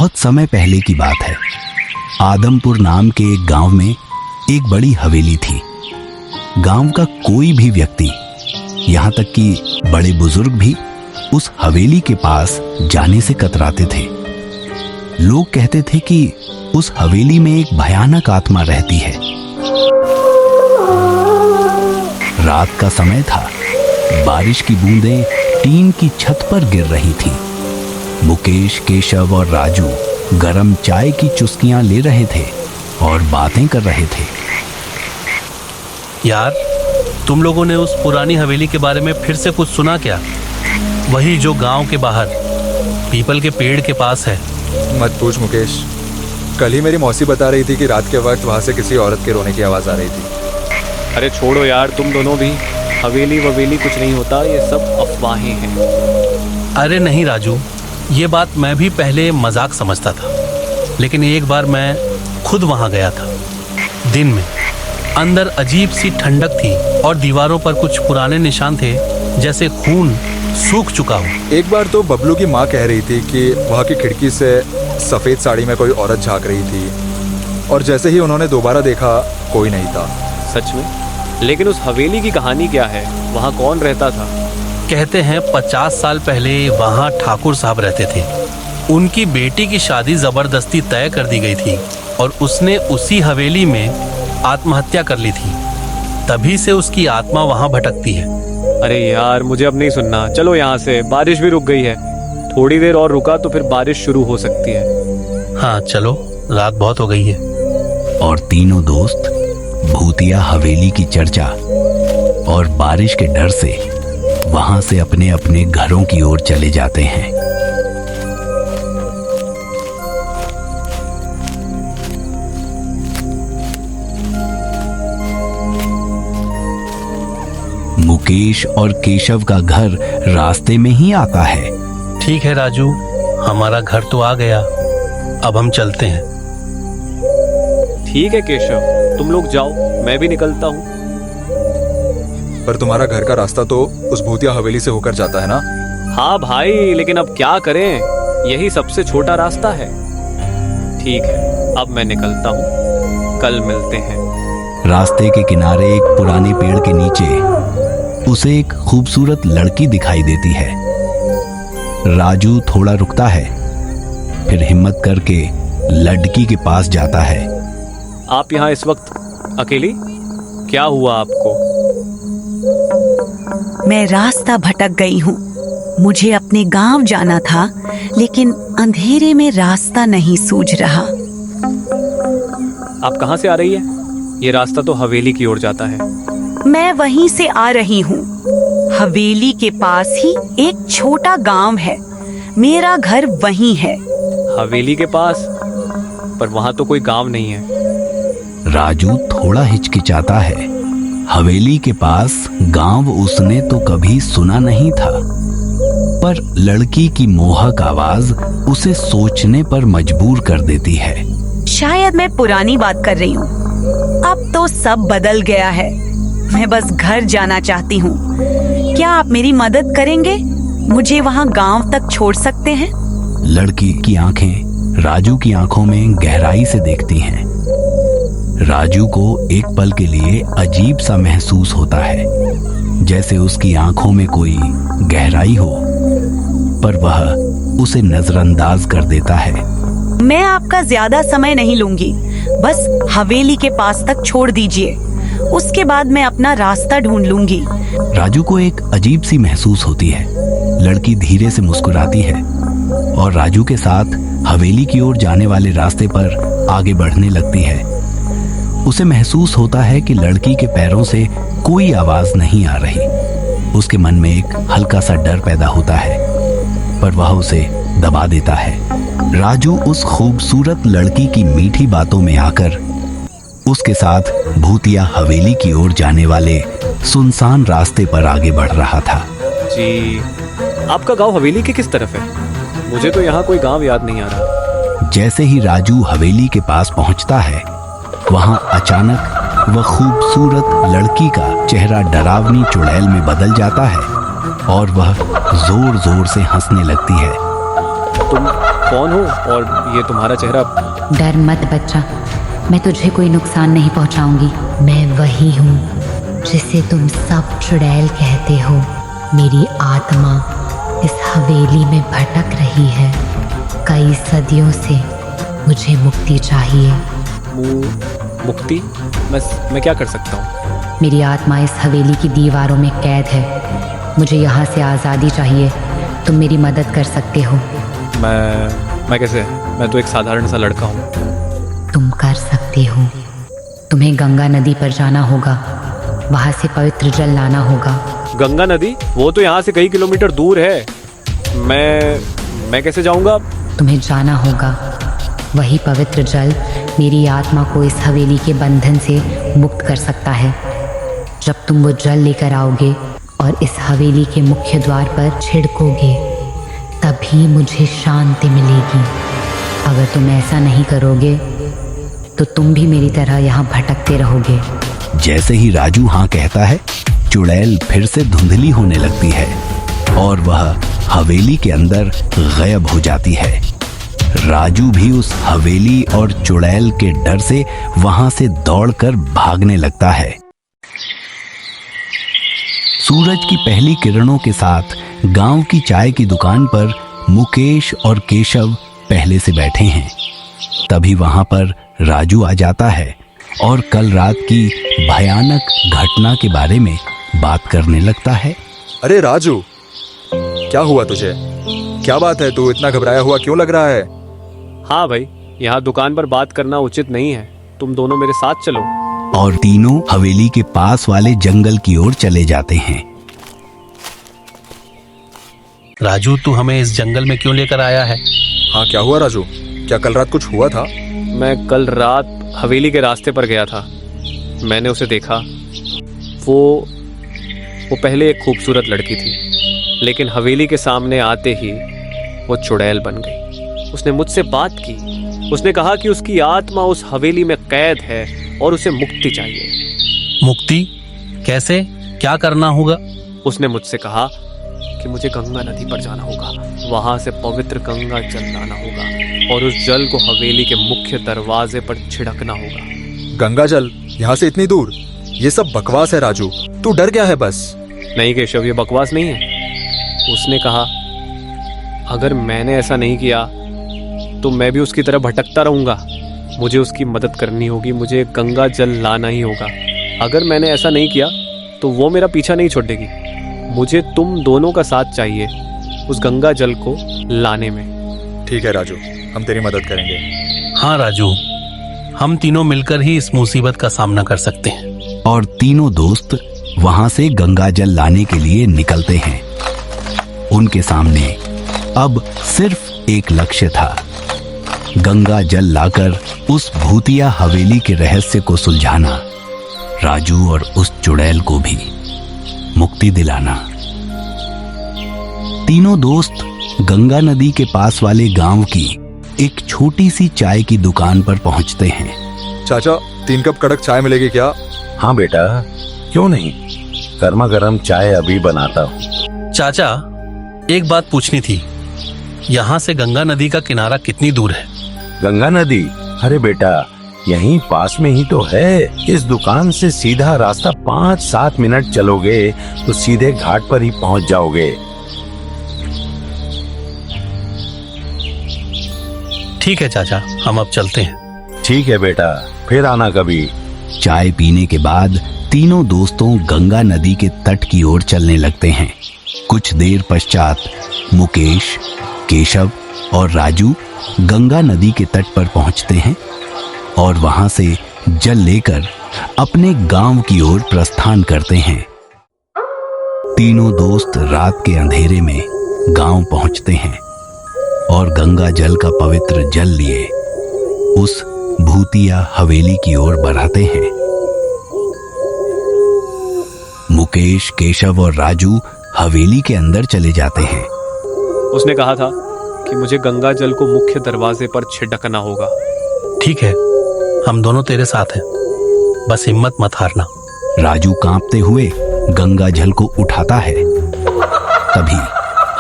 बहुत समय पहले की बात है। आदमपुर नाम के एक गांव में एक बड़ी हवेली थी। गांव का कोई भी व्यक्ति, यहाँ तक कि बड़े बुजुर्ग भी उस हवेली के पास जाने से कतराते थे। लोग कहते थे कि उस हवेली में एक भयानक आत्मा रहती है। रात का समय था। बारिश की बूंदें टीन की छत पर गिर रही थीं। मुकेश, केशव और राजू गरम चाय की चुस्कियां ले रहे थे और बातें कर रहे थे। यार, तुम लोगों ने उस पुरानी हवेली के बारे में फिर से कुछ सुना क्या? वही जो गांव के बाहर पीपल के पेड़ के पास है। मत पूछ मुकेश, कल ही मेरी मौसी बता रही थी कि रात के वक्त वहाँ से किसी औरत के रोने की आवाज़ आ रही थी। अरे छोड़ो यार, तुम दोनों भी। हवेली ववेली कुछ नहीं होता, ये सब अफवाहें हैं। अरे नहीं राजू, ये बात मैं भी पहले मजाक समझता था, लेकिन एक बार मैं खुद वहाँ गया था। दिन में अंदर अजीब सी ठंडक थी और दीवारों पर कुछ पुराने निशान थे, जैसे खून सूख चुका हो। एक बार तो बबलू की माँ कह रही थी कि वहाँ की खिड़की से सफ़ेद साड़ी में कोई औरत झांक रही थी और जैसे ही उन्होंने दोबारा देखा कोई नहीं था। सच में? लेकिन उस हवेली की कहानी क्या है? वहाँ कौन रहता था? कहते हैं 50 साल पहले वहाँ ठाकुर साहब रहते थे। उनकी बेटी की शादी जबरदस्ती तय कर दी गई थी और उसने उसी हवेली में आत्महत्या कर ली थी। तभी से उसकी आत्मा वहाँ भटकती है। अरे यार, मुझे अब नहीं सुनना, चलो यहाँ से। बारिश भी रुक गई है, थोड़ी देर और रुका तो फिर बारिश शुरू हो सकती है। हाँ चलो, रात बहुत हो गई है। और तीनों दोस्त भूतिया हवेली की चर्चा और बारिश के डर से वहां से अपने अपने घरों की ओर चले जाते हैं। मुकेश और केशव का घर रास्ते में ही आता है। ठीक है राजू, हमारा घर तो आ गया, अब हम चलते हैं। ठीक है केशव, तुम लोग जाओ, मैं भी निकलता हूँ। पर तुम्हारा घर का रास्ता तो उस भूतिया हवेली से होकर जाता है ना? हाँ भाई, लेकिन अब क्या करें, यही सबसे छोटा रास्ता है। ठीक है, अब मैं निकलता हूँ, कल मिलते हैं। रास्ते के किनारे एक पुराने पेड़ के नीचे उसे एक खूबसूरत लड़की दिखाई देती है। राजू थोड़ा रुकता है, फिर हिम्मत करके लड़की के पास जाता है। आप यहाँ इस वक्त अकेली? क्या हुआ आपको? मैं रास्ता भटक गई हूँ। मुझे अपने गांव जाना था, लेकिन अंधेरे में रास्ता नहीं सूझ रहा। आप कहाँ से आ रही है? ये रास्ता तो हवेली की ओर जाता है। मैं वहीं से आ रही हूँ। हवेली के पास ही एक छोटा गांव है। मेरा घर वहीं है। हवेली के पास? पर वहाँ तो कोई गांव नहीं है। राजू थोड़ा हिचकिचाता है। हवेली के पास गांव उसने तो कभी सुना नहीं था, पर लड़की की मोहक आवाज उसे सोचने पर मजबूर कर देती है। शायद मैं पुरानी बात कर रही हूँ। अब तो सब बदल गया है। मैं बस घर जाना चाहती हूँ। क्या आप मेरी मदद करेंगे? मुझे वहाँ गांव तक छोड़ सकते हैं? लड़की की आंखें राजू की आंखों में गहराई से देखती हैं। राजू को एक पल के लिए अजीब सा महसूस होता है, जैसे उसकी आंखों में कोई गहराई हो, पर वह उसे नजरअंदाज कर देता है। मैं आपका ज्यादा समय नहीं लूंगी, बस हवेली के पास तक छोड़ दीजिए। उसके बाद मैं अपना रास्ता ढूंढ लूंगी। राजू को एक अजीब सी महसूस होती है। लड़की धीरे से मुस्कुराती है और राजू के साथ हवेली की ओर जाने वाले रास्ते पर आगे बढ़ने लगती है। उसे महसूस होता है कि लड़की के पैरों से कोई आवाज नहीं आ रही। उसके मन में एक हल्का सा डर पैदा होता है, पर वह उसे दबा देता है। राजू उस खूबसूरत लड़की की मीठी बातों में आकर उसके साथ भूतिया हवेली की ओर जाने वाले सुनसान रास्ते पर आगे बढ़ रहा था। जी, आपका गांव हवेली के किस तरफ है? मुझे तो यहाँ कोई गांव याद नहीं आ रहा। जैसे ही राजू हवेली के पास पहुंचता है, वहां अचानक वह खूबसूरत लड़की का चेहरा डरावनी चुड़ैल में बदल जाता है और वह जोर जोर से हंसने लगती है। कौन हो और ये तुम्हारा चेहरा? डर मत बच्चा, मैं तुझे कोई नुकसान नहीं पहुंचाऊंगी। मैं वही हूँ जिसे तुम सब चुड़ैल कहते हो। मेरी आत्मा इस हवेली में भटक रही है। कई सदियों से मुझे मुक्ति चाहिए। मुक्ति? मैं क्या कर सकता हूँ? मेरी आत्मा इस हवेली की दीवारों में कैद है। मुझे यहाँ से आज़ादी चाहिए। तुम मेरी मदद कर सकते हो। मैं कैसे? मैं तो एक साधारण सा लड़का हूँ। तुम कर सकते हो। तुम्हें गंगा नदी पर जाना होगा। वहाँ से पवित्र जल लाना होगा। गंगा नदी? वो तो यहाँ से कई किलोमीटर दूर है। मैं कैसे जाऊँगा? तुम्हें जाना होगा। वही पवित्र जल मेरी आत्मा को इस हवेली के बंधन से मुक्त कर सकता है। जब तुम वो जल लेकर आओगे और इस हवेली के मुख्य द्वार पर छिड़कोगे, तभी मुझे शांति मिलेगी। अगर तुम ऐसा नहीं करोगे तो तुम भी मेरी तरह यहाँ भटकते रहोगे। जैसे ही राजू हाँ कहता है, चुड़ैल फिर से धुंधली होने लगती है और वह हवेली के अंदर गायब हो जाती है। राजू भी उस हवेली और चुड़ैल के डर से वहां से दौड़कर भागने लगता है। सूरज की पहली किरणों के साथ गांव की चाय की दुकान पर मुकेश और केशव पहले से बैठे हैं। तभी वहां पर राजू आ जाता है और कल रात की भयानक घटना के बारे में बात करने लगता है। अरे राजू, क्या हुआ तुझे? क्या बात है? तू इतना घबराया हुआ क्यों लग रहा है? हाँ भाई, यहाँ दुकान पर बात करना उचित नहीं है। तुम दोनों मेरे साथ चलो। और तीनों हवेली के पास वाले जंगल की ओर चले जाते हैं। राजू, तू हमें इस जंगल में क्यों लेकर आया है? हाँ, क्या हुआ राजू? क्या कल रात कुछ हुआ था? मैं कल रात हवेली के रास्ते पर गया था। मैंने उसे देखा। वो पहले एक खूबसूरत लड़की थी, लेकिन हवेली के सामने आते ही वो चुड़ैल बन गई। उसने मुझसे बात की। उसने कहा कि उसकी आत्मा उस हवेली में कैद है और उसे मुक्ति चाहिए। मुक्ति? कैसे? क्या करना होगा? उसने मुझसे कहा कि मुझे गंगा नदी पर जाना होगा। वहां से पवित्र गंगा जल लाना होगा और उस जल को हवेली के मुख्य दरवाजे पर छिड़कना होगा। गंगा जल? यहाँ से इतनी दूर? ये सब बकवास है राजू। तू डर गया है बस। नहीं केशव, ये बकवास नहीं है। उसने कहा अगर मैंने ऐसा नहीं किया तो मैं भी उसकी तरह भटकता रहूंगा। मुझे उसकी मदद करनी होगी। मुझे गंगा जल लाना ही होगा। अगर मैंने ऐसा नहीं किया तो वो मेरा पीछा नहीं छोड़ेगी। मुझे तुम दोनों का साथ चाहिए उस गंगा जल को लाने में। ठीक है राजू, हम तेरी मदद करेंगे। हाँ राजू, हम तीनों मिलकर ही इस मुसीबत का सामना कर सकते हैं। और तीनों दोस्त वहां से गंगा जल लाने के लिए निकलते हैं। उनके सामने अब सिर्फ एक लक्ष्य था, गंगा जल लाकर उस भूतिया हवेली के रहस्य को सुलझाना, राजू और उस चुड़ैल को भी मुक्ति दिलाना। तीनों दोस्त गंगा नदी के पास वाले गांव की एक छोटी सी चाय की दुकान पर पहुंचते हैं। चाचा, 3 कप कड़क चाय मिलेगी क्या? हाँ बेटा, क्यों नहीं, गर्मा गर्म चाय अभी बनाता हूँ। चाचा, एक बात पूछनी थी। यहाँ से गंगा नदी का किनारा कितनी दूर है? गंगा नदी? अरे बेटा, यहीं पास में ही तो है। इस दुकान से सीधा रास्ता 5-7 मिनट चलोगे तो सीधे घाट पर ही पहुंच जाओगे। ठीक है चाचा, हम अब चलते हैं। ठीक है बेटा, फिर आना कभी। चाय पीने के बाद तीनों दोस्तों गंगा नदी के तट की ओर चलने लगते हैं। कुछ देर पश्चात मुकेश, केशव और राजू गंगा नदी के तट पर पहुंचते हैं और वहां से जल लेकर अपने गांव की ओर प्रस्थान करते हैं। तीनों दोस्त रात के अंधेरे में गांव पहुंचते हैं और गंगा जल का पवित्र जल लिए उस भूतिया हवेली की ओर बढ़ाते हैं। मुकेश, केशव और राजू हवेली के अंदर चले जाते हैं। उसने कहा था कि मुझे गंगा जल को मुख्य दरवाजे पर छिड़कना होगा। ठीक है, हम दोनों तेरे साथ हैं। बस हिम्मत मत हारना। राजू कांपते हुए गंगा जल को उठाता है। तभी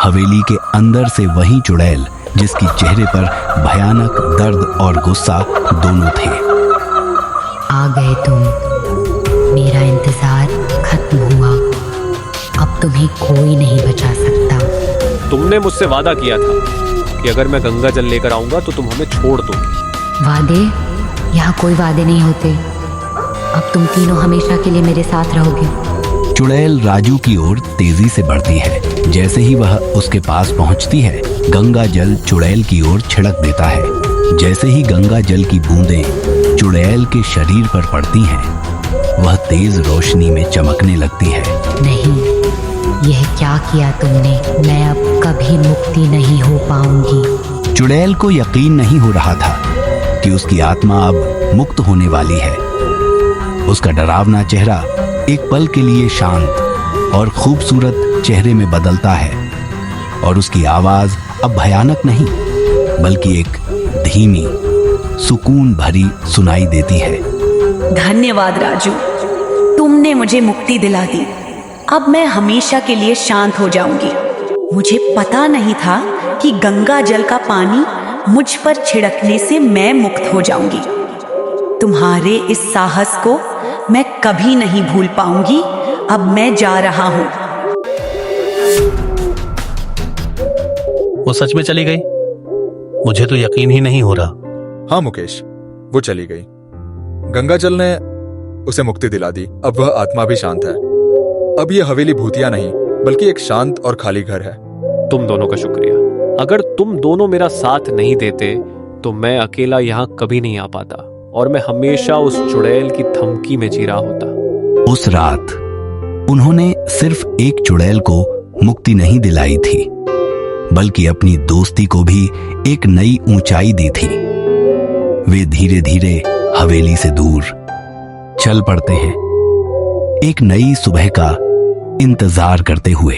हवेली के अंदर से वही चुड़ैल जिसकी चेहरे पर भयानक दर्द और गुस्सा दोनों थे। आ गए तुम, मेरा इंतजार खत्म हुआ। अब तुम्हें कोई नहीं बचा सकता। तुमने मुझसे वादा किया था कि अगर मैं गंगा जल लेकर आऊंगा तो तुम हमें छोड़ दोगी। वादे? यहाँ कोई वादे नहीं होते। अब तुम तीनों हमेशा के लिए मेरे साथ रहोगे। चुड़ैल राजू की ओर तेजी से बढ़ती है। जैसे ही वह उसके पास पहुंचती है, गंगा जल चुड़ैल की ओर छिड़क देता है। जैसे ही गंगा जल की बूंदें चुड़ैल के शरीर पर पड़ती हैं, वह तेज रोशनी में चमकने लगती है। नहीं, यह क्या किया तुमने? मैं अब कभी मुक्ति नहीं हो पाऊंगी। चुड़ैल को यकीन नहीं हो रहा था कि उसकी आत्मा अब मुक्त होने वाली है। उसका डरावना चेहरा एक पल के लिए शांत और खूबसूरत चेहरे में बदलता है और उसकी आवाज अब भयानक नहीं बल्कि एक धीमी, सुकून भरी सुनाई देती है। धन्यवाद राजू, तुमने मुझे मुक्ति दिला दी। अब मैं हमेशा के लिए शांत हो जाऊंगी। मुझे पता नहीं था कि गंगा जल का पानी मुझ पर छिड़कने से मैं मुक्त हो जाऊंगी। तुम्हारे इस साहस को मैं कभी नहीं भूल पाऊंगी। अब मैं जा रहा हूं। वो सच में चली गई? मुझे तो यकीन ही नहीं हो रहा। हाँ मुकेश, वो चली गई। गंगा जल ने उसे मुक्ति दिला दी। अब वह आत्मा भी शांत है। अब ये हवेली भूतिया नहीं बल्कि एक शांत और खाली घर है। तुम दोनों का शुक्रिया। अगर तुम दोनों मेरा साथ नहीं देते तो मैं अकेला यहाँ कभी नहीं आ पाता और मैं हमेशा उस चुड़ैल की धमकी में जी रहा होता। उस रात उन्होंने सिर्फ एक चुड़ैल को मुक्ति नहीं दिलाई थी बल्कि अपनी दोस्ती को भी एक नई ऊंचाई दी थी। वे धीरे धीरे हवेली से दूर चल पड़ते हैं, एक नई सुबह का इंतजार करते हुए।